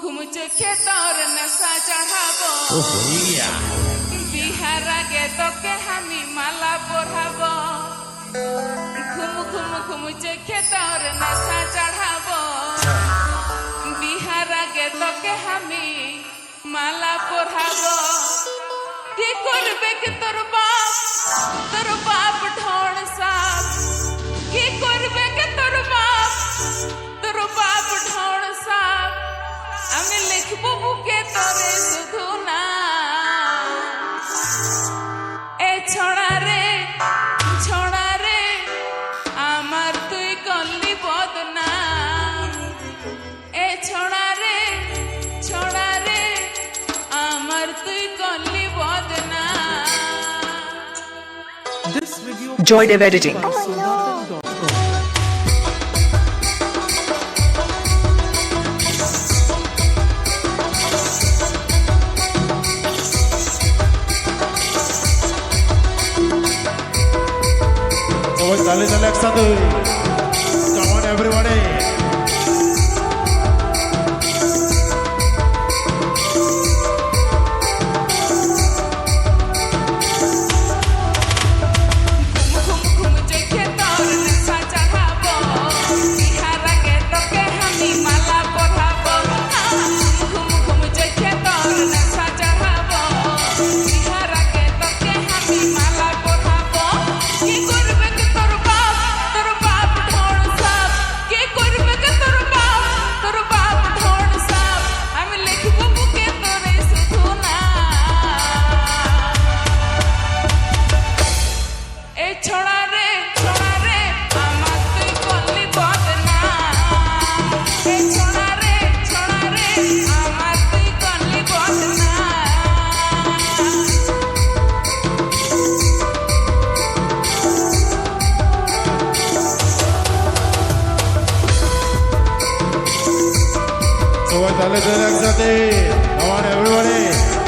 ঘুম চোখে তোর নেশা চড়াবো বিহার আগে তোকে আমি মালা পরাবো ঘুম ঘুম ঘুম চোখে তোর নেশা চড়াবো বিহার আগে তোকে আমি মালা পরাবো কি করবে কি তোর বাপ ঢোল সাপ কি করবে কি তোর বাপ ঢোল সাপ আমি লিখবো বুকে তোরে শুধু না এ ছড়া রে আমার তুই করলি বদনাম এ ছড়া রে আমার তুই করলি বদনাম Joy Dev Editing. সবাই তালে তালে একসাথে কাম অন এভরিবডি সবাই তালে তালে একসাথে কাম অন এভরিবডি